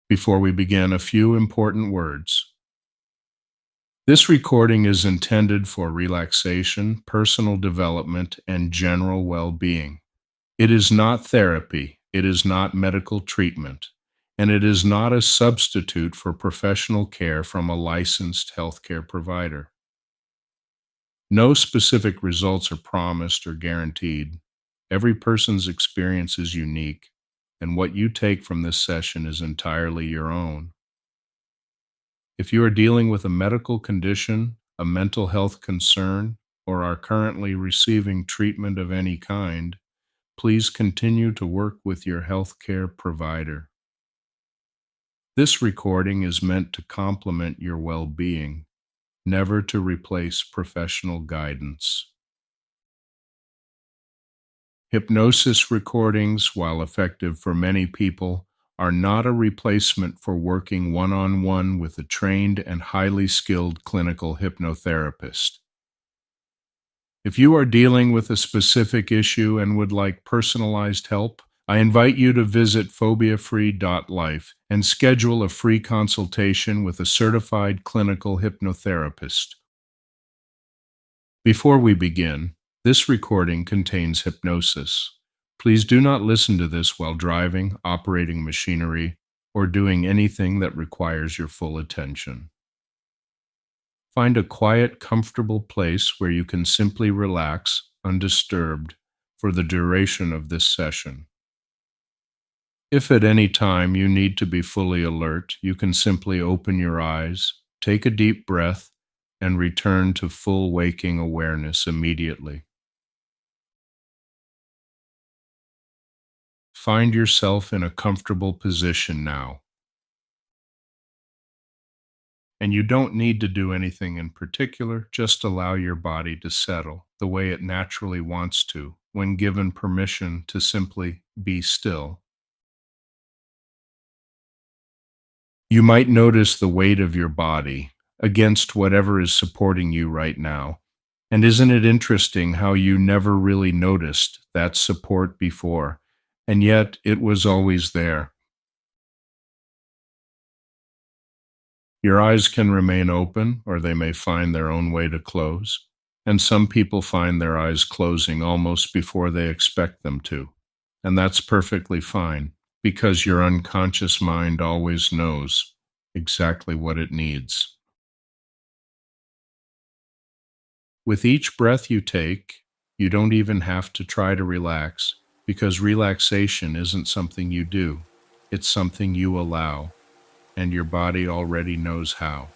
Before we begin, a few important words. This recording is intended for relaxation, personal development, and general well-being. It is not therapy, it is not medical treatment, and it is not a substitute for professional care from a licensed healthcare provider. No specific results are promised or guaranteed. Every person's experience is unique, and what you take from this session is entirely your own. If you are dealing with a medical condition, a mental health concern, or are currently receiving treatment of any kind, please continue to work with your healthcare provider. This recording is meant to complement your well-being, never to replace professional guidance. Hypnosis recordings, while effective for many people, are not a replacement for working one-on-one with a trained and highly skilled clinical hypnotherapist. If you are dealing with a specific issue and would like personalized help, I invite you to visit phobiafree.life and schedule a free consultation with a certified clinical hypnotherapist. Before we begin, this recording contains hypnosis. Please do not listen to this while driving, operating machinery, or doing anything that requires your full attention. Find a quiet, comfortable place where you can simply relax, undisturbed, for the duration of this session. If at any time you need to be fully alert, you can simply open your eyes, take a deep breath, and return to full waking awareness immediately. Find yourself in a comfortable position now. And you don't need to do anything in particular, just allow your body to settle the way it naturally wants to when given permission to simply be still. You might notice the weight of your body against whatever is supporting you right now. And isn't it interesting how you never really noticed that support before, and yet it was always there? Your eyes can remain open, or they may find their own way to close, and some people find their eyes closing almost before they expect them to, and that's perfectly fine, because your unconscious mind always knows exactly what it needs. With each breath you take, you don't even have to try to relax, because relaxation isn't something you do, it's something you allow, and your body already knows how.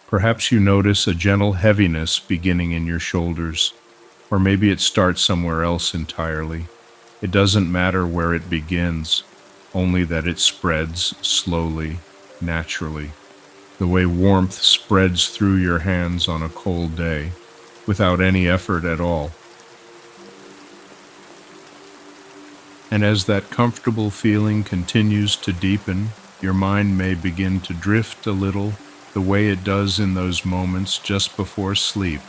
Perhaps you notice a gentle heaviness beginning in your shoulders, or maybe it starts somewhere else entirely. It doesn't matter where it begins, only that it spreads slowly, naturally, the way warmth spreads through your hands on a cold day, without any effort at all. And as that comfortable feeling continues to deepen, your mind may begin to drift a little, the way it does in those moments just before sleep,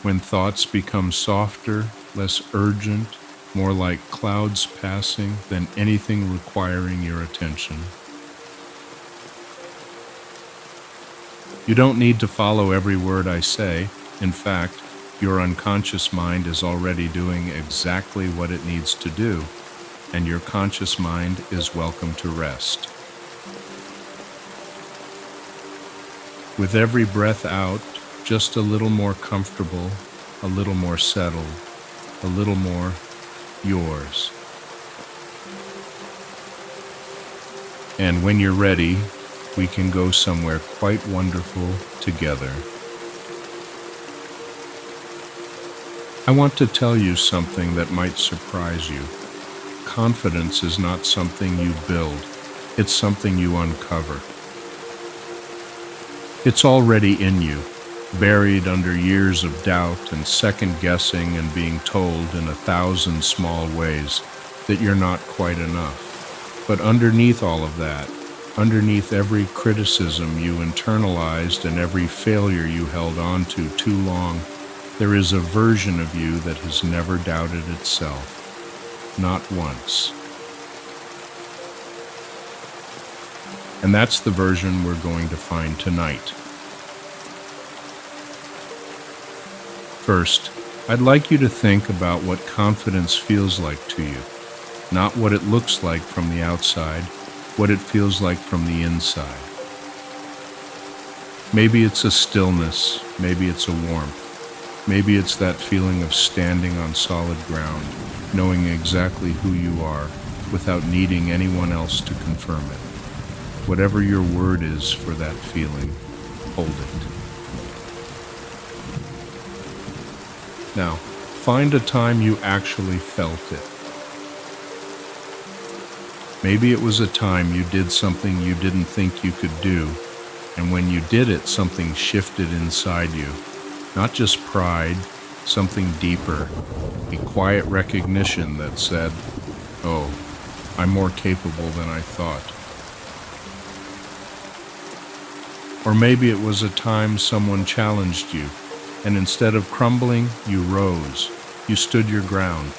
when thoughts become softer, less urgent, more like clouds passing than anything requiring your attention. You don't need to follow every word I say. In fact, your unconscious mind is already doing exactly what it needs to do, and your conscious mind is welcome to rest. With every breath out, just a little more comfortable, a little more settled, a little more yours. And when you're ready, we can go somewhere quite wonderful together. I want to tell you something that might surprise you. Confidence is not something you build, it's something you uncover. It's already in you, buried under years of doubt and second guessing and being told in 1,000 small ways that you're not quite enough. But underneath all of that, underneath every criticism you internalized and every failure you held on to too long, there is a version of you that has never doubted itself. Not once. And that's the version we're going to find tonight. First, I'd like you to think about what confidence feels like to you, not what it looks like from the outside, what it feels like from the inside. Maybe it's a stillness, maybe it's a warmth, maybe it's that feeling of standing on solid ground, knowing exactly who you are without needing anyone else to confirm it. Whatever your word is for that feeling, hold it. Now, find a time you actually felt it. Maybe it was a time you did something you didn't think you could do, and when you did it, something shifted inside you. Not just pride, something deeper, a quiet recognition that said, "Oh, I'm more capable than I thought." Or maybe it was a time someone challenged you, and instead of crumbling, you rose. You stood your ground,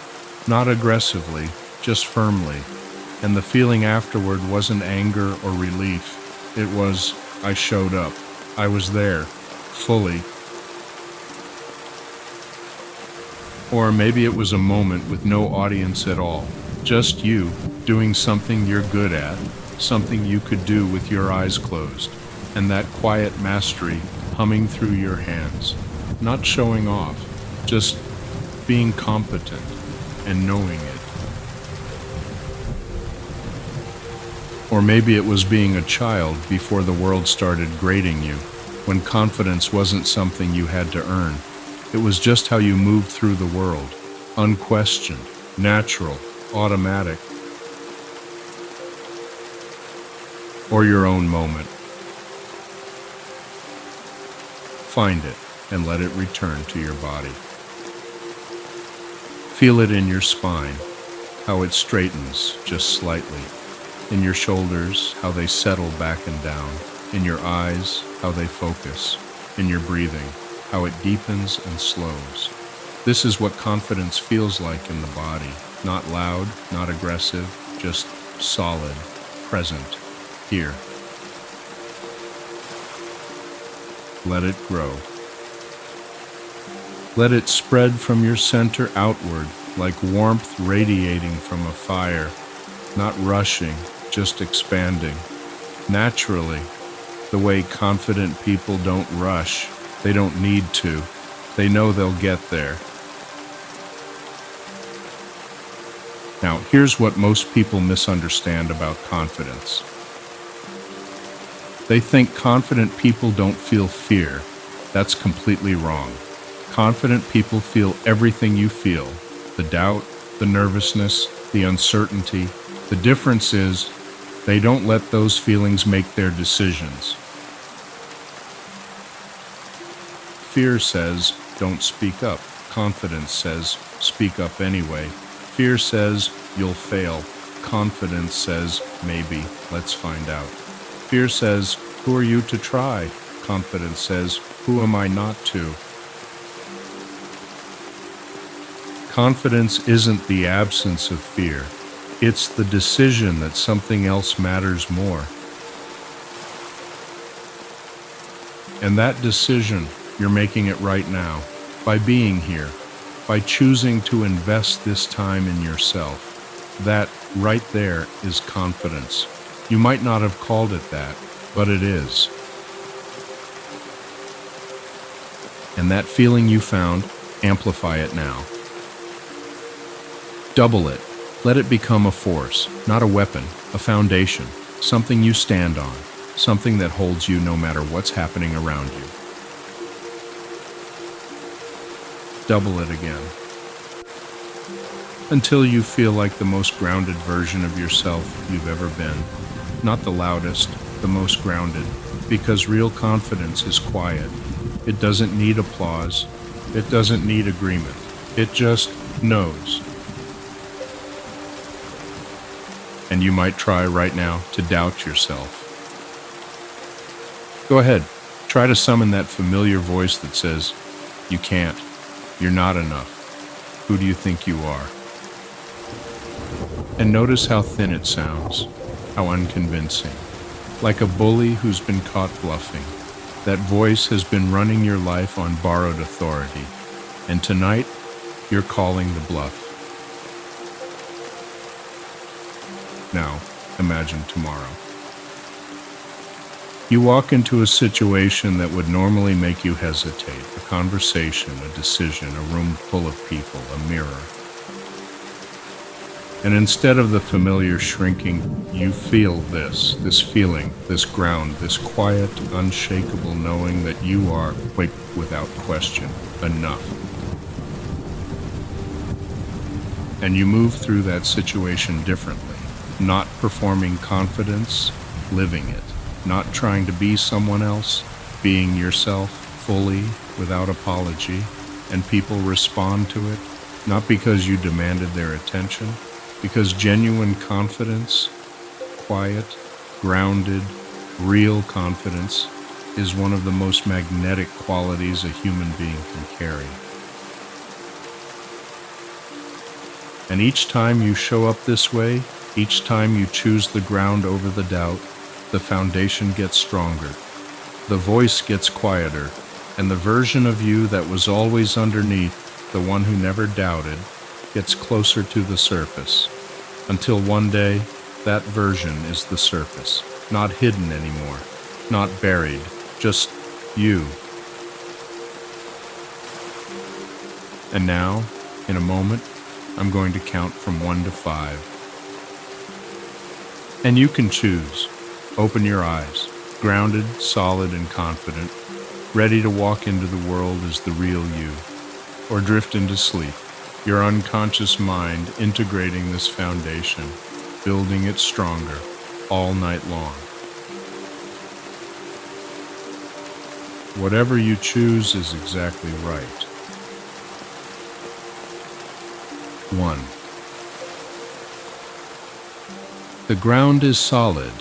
not aggressively, just firmly. And the feeling afterward wasn't anger or relief. It was, I showed up. I was there, fully. Or maybe it was a moment with no audience at all. Just you, doing something you're good at, something you could do with your eyes closed. And that quiet mastery humming through your hands. Not showing off, just being competent and knowing it. Or maybe it was being a child before the world started grading you, when confidence wasn't something you had to earn. It was just how you moved through the world, unquestioned, natural, automatic. Or your own moment. Find it and let it return to your body. Feel it in your spine, how it straightens just slightly. In your shoulders, how they settle back and down. In your eyes, how they focus. In your breathing, how it deepens and slows. This is what confidence feels like in the body. Not loud, not aggressive, just solid, present, here. Let it grow. Let it spread from your center outward, like warmth radiating from a fire, not rushing, just expanding. Naturally, the way confident people don't rush, they don't need to. They know they'll get there. Now, here's what most people misunderstand about confidence. They think confident people don't feel fear. That's completely wrong. Confident people feel everything you feel, the doubt, the nervousness, the uncertainty. The difference is they don't let those feelings make their decisions. Fear says, don't speak up. Confidence says, speak up anyway. Fear says, you'll fail. Confidence says, maybe, let's find out. Fear says, who are you to try? Confidence says, who am I not to? Confidence isn't the absence of fear. It's the decision that something else matters more. And that decision, you're making it right now, by being here, by choosing to invest this time in yourself. That, right there, is confidence. You might not have called it that, but it is. And that feeling you found, amplify it now. Double it. Let it become a force, not a weapon, a foundation, something you stand on, something that holds you no matter what's happening around you. Double it again. Until you feel like the most grounded version of yourself you've ever been. Not the loudest, the most grounded, because real confidence is quiet. It doesn't need applause. It doesn't need agreement. It just knows. And you might try right now to doubt yourself. Go ahead, try to summon that familiar voice that says, you can't, you're not enough, who do you think you are? And notice how thin it sounds, how unconvincing. like a bully who's been caught bluffing. That voice has been running your life on borrowed authority, and tonight you're calling the bluff. Now, imagine tomorrow. You walk into a situation that would normally make you hesitate, a conversation, a decision, a room full of people, a mirror. And instead of the familiar shrinking, you feel this feeling, this ground, this quiet, unshakable knowing that you are, without question, enough. And you move through that situation differently, not performing confidence, living it, not trying to be someone else, being yourself fully, without apology, and people respond to it, not because you demanded their attention, because genuine confidence, quiet, grounded, real confidence, is one of the most magnetic qualities a human being can carry. And each time you show up this way, each time you choose the ground over the doubt, the foundation gets stronger, the voice gets quieter, and the version of you that was always underneath, the one who never doubted, gets closer to the surface, until one day, that version is the surface, not hidden anymore, not buried, just you. And now, in a moment, I'm going to count from 1 to 5. And you can choose. Open your eyes, grounded, solid, and confident, ready to walk into the world as the real you, or drift into sleep, your unconscious mind integrating this foundation, building it stronger all night long. Whatever you choose is exactly right. 1. The ground is solid.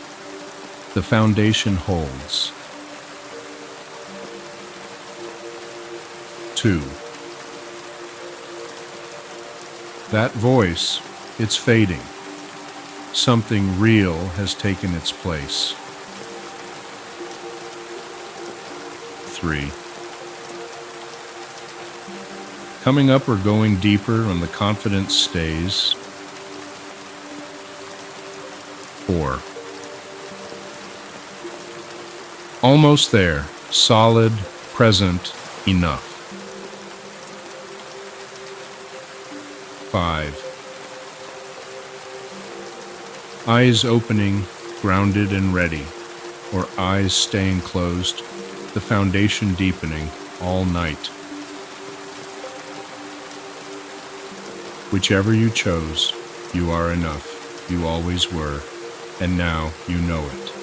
The foundation holds. 2. That voice, it's fading. Something real has taken its place. 3. Coming up or going deeper when the confidence stays. 4. Almost there, solid, present, enough. 5. Eyes opening, grounded and ready, or eyes staying closed, the foundation deepening all night. Whichever you chose, you are enough. You always were, and now you know it.